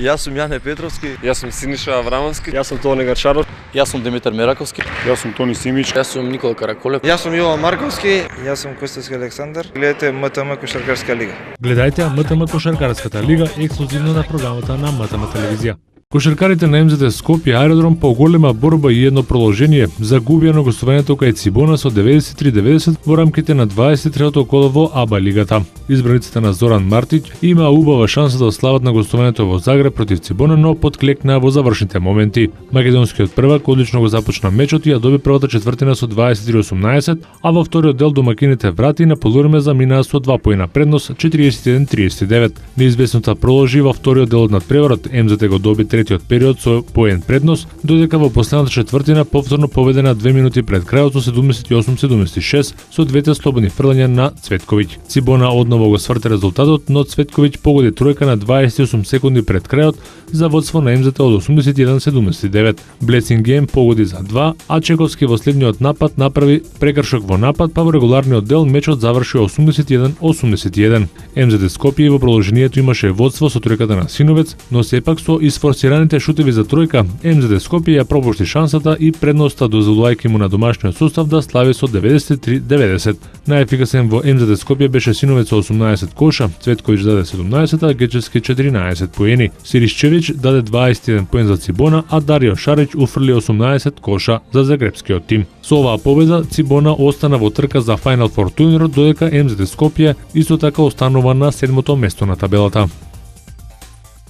Јас сум Јане Петровски. Јас сум Синиша Аврамовски. Јас сум Тони Гарчаров. Јас сум Димитар Мераковски. Јас сум Тони Симич. Јас сум Никола Караколев. Јас сум Јован Марковски. Јас сум Костовски Александар. Гледате МТМ Кошаркарска лига. Гледајте МТМ Кошаркарската лига ексклузивно на програмата на МТМ телевизија. Кошаркарите на МЗТ Скопје аеродром по голема борба и едно продолжение загубија на гостувањето кај Цибона со 93-90 во рамките на 23-то коло во АБА лигата. Избраниците на Зоран Мартиќ имаа убава шанса да ослават на гостувањето во Загреб против Цибона, но подклекнаа во завршните моменти. Македонскиот первак одлично го започна мечот и ја доби првата четвртина со 23-18, а во вториот дел домакините врати на полувреме заминаа со 2 поена предност 41-39. Неизвестноста продолжи во вториот дел од надпреварот. МЗТ го доби третиот период со поен предност, додека во последната четвртина повторно победена 2 минути пред крајот со 78-76 со двете слободни фрлања на Цветковиќ. Цибона одново го сврте резултатот, но Цветковиќ погоди тројка на 28 секунди пред крајот за водство на МЗТ од 81-79. Блесингем погоди за 2, а Чековски во следниот напад направи прекршок во напад, па во регуларниот дел мечот заврши 81-81. МЗТ Скопје во продолжението имаше водство со тројката на Синовец, но сепак со исфорсираните шутеви за тројка, МЗТ Скопје ја пропушти шансата и предноста дозволувајќи му на домашниот состав да слави со 93-90. Најефикасен во МЗТ Скопје беше Синовец со 18 коша, Цветковиќ даде 17, а Гечевски 14 поени. Сиришчевиќ даде 21 поен за Цибона, а Дарио Шарич уфрли 18 коша за загребскиот тим. Со оваа победа Цибона остана во трка за Final Four турнирот, додека МЗТ Скопје исто така останува на 7-то место на табелата.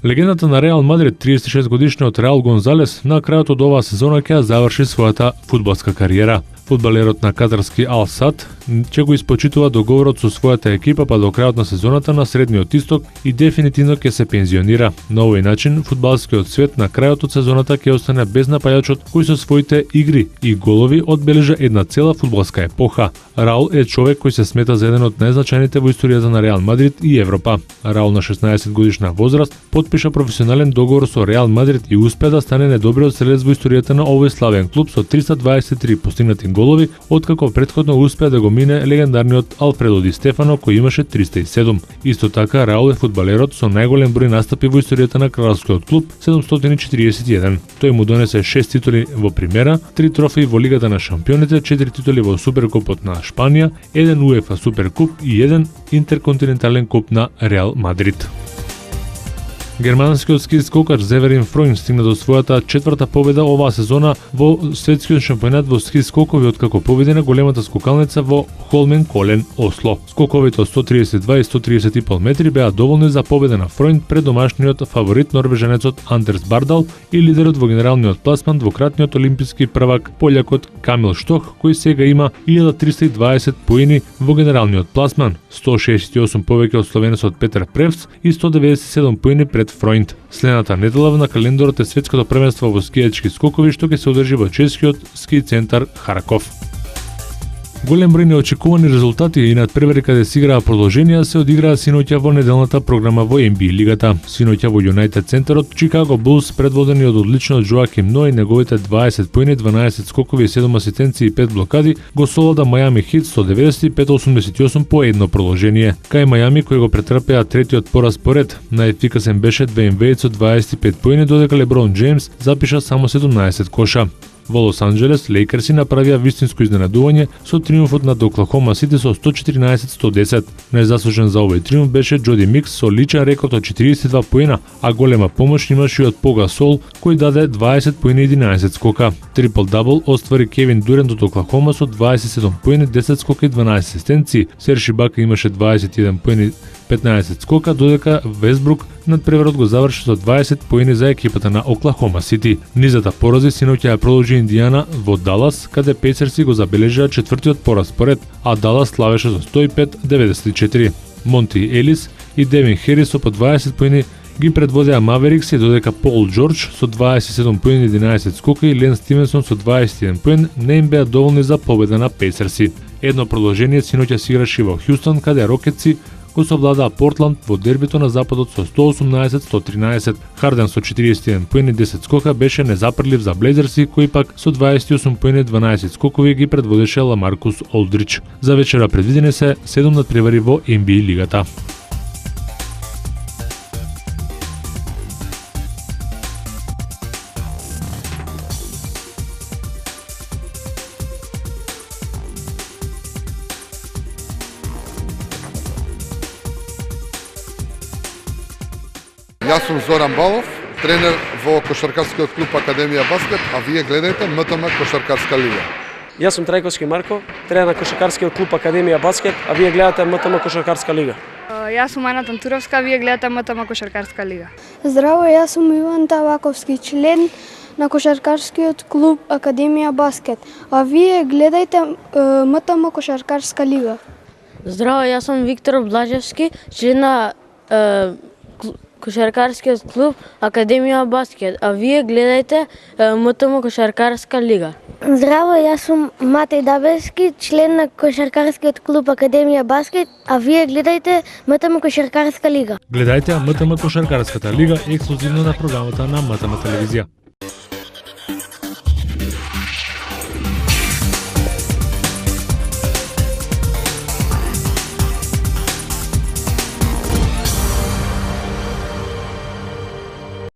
Легендата на Реал Мадрид, 36 годишниот Раул Гонзалес, на крајот од оваа сезона ќе заврши својата фудбалска кариера. Фудбалерот на катарски Ал Сад ќе го испочитува договорот со својата екипа па до крајот на сезоната на Средниот Исток и дефинитивно ќе се пензионира. На овој начин фудбалскиот свет на крајот од сезоната ќе остане без напајачот кој со своите игри и голови одбележа една цела фудбалска епоха. Раул е човек кој се смета за еден од најзначајните во историјата на Реал Мадрид и Европа. Раул на 16 годишна возраст подпиша професионален договор со Реал Мадрид и успеа да стане најдобриот стрелец во историјата на овој славен клуб со 323 постигнати голови, откако претходно успеа да го мине легендарниот Алфредо Ди Стефано кој имаше 307. Исто така Раул е фудбалерот со најголем број настапи во историјата на кралскиот клуб 741. Тој му донесе 6 титули во Примера, 3 трофеи во Лигата на шампионите, 4 титули во Суперкупот на Шпанија, 1 УЕФА Суперкуп и 1 интерконтинентален куп на Реал Мадрид. Германскиот ски скокач Зеверин Фройн стигна до својата четврта победа оваа сезона во светскиот шампионат во ски скокови откако победи на големата скокалница во Холменколен, Осло. Скоковите од 132 и 130,5 метри беа доволни за победа на Фройн пред домашниот фаворит норвежанецот Андерс Бардал и лидерот во генералниот пласман двократниот олимписки првак полјакот Камил Штох, кој сега има 1320 поени во генералниот пласман, 168 повеќе од словенецот Петер Превц и 197 поени пред Фройнд. Следната недела на календарот е светското првенство во скијачки скокови што ќе се одржи во чешкиот ски центар Харков. Голем број неочекувани резултати и надпревари каде се играа продолженија се одиграа синоќа во неделната програма во NBA лигата. Синоќа во Юнайтед центарот Чикаго Булс, предводени од одличниот Джоаким Ной, неговите 20 поени, 12 скокови, 7 асистенции и 5 блокади, го солода Мајами Хит 195-88 по едно продолжение. Кај Мајами кој го претрпеа третиот пораз поред, најефикасен беше Двејн Вејд со 25 поени, додека Леброн Џејмс запиша само 17 коша. Во Лос Анџелес, Лейкерси направија вистинско изненадување со триумфот над Оклахома Сити со 114-110. Најзаслужен за овој триумф беше Џоди Микс со личен рекорд од 42 поена, а голема помош имаше и од Пога Сол, кој даде 20 поени и 11 скока. Трипл-дабл оствари Кевин Дурент од Оклахома со 27 поени, 10 скока и 12 асистенции. Серж Ибака имаше 21 поени, 15 скока, додека Весбрук надпреварот го заврши со 20 поени за екипата на Оклахома Сити. Низата порази синоќа ја продолжи Индијана во Далас, каде Пейсерси го забележаа четвртиот пораз поред, а Далас славеше со 105-94. Монти Елис и Девин Херис со по 20 поени ги предводеа Маверикси, додека Пол Џорџ со 27 поени, 11 скока и Лен Стивенсон со 21 поен не им беа доволни за победа на Пейсерси. Едно продолжение синоќа се играше во Хјустон, каде Рокетси го совладаа Портланд во дербито на западот со 118-113. Харден со 41 поени, 10 скока беше незапрлив за Блейзерси, кој пак со 28 поени, 12 скокови ги предводеше Ламаркус Олдрич. За вечера предвидени се 7 надпревари во NBA лигата. Јас сум Зоран Балов, тренер во кошаркарскиот клуб Академија Баскет, а вие гледајте МТМ Кошаркарска лига. Јас сум Трајковски Марко, тренер на кошаркарскиот клуб Академија Баскет, а вие гледате МТМ Кошаркарска лига. Јас сум Ана Тантуровска, вие гледате МТМ Кошаркарска лига. Здраво, јас сум Иван Таваковски, член на кошаркарскиот клуб Академија Баскет, а вие гледајте МТМ Кошаркарска лига. Здраво, јас сум Виктор Блажевски, член на кошаркарскиот клуб Академија Баскет, а вие гледајте МТМ Кошаркарска лига. Здраво, јас сум Матеј Дабевски, член на кошаркарскиот клуб Академија Баскет, а вие гледајте МТМ Кошаркарска лига. Гледајте МТМ Кошаркарската лига ексклузивно на програмата на МТМ телевизија.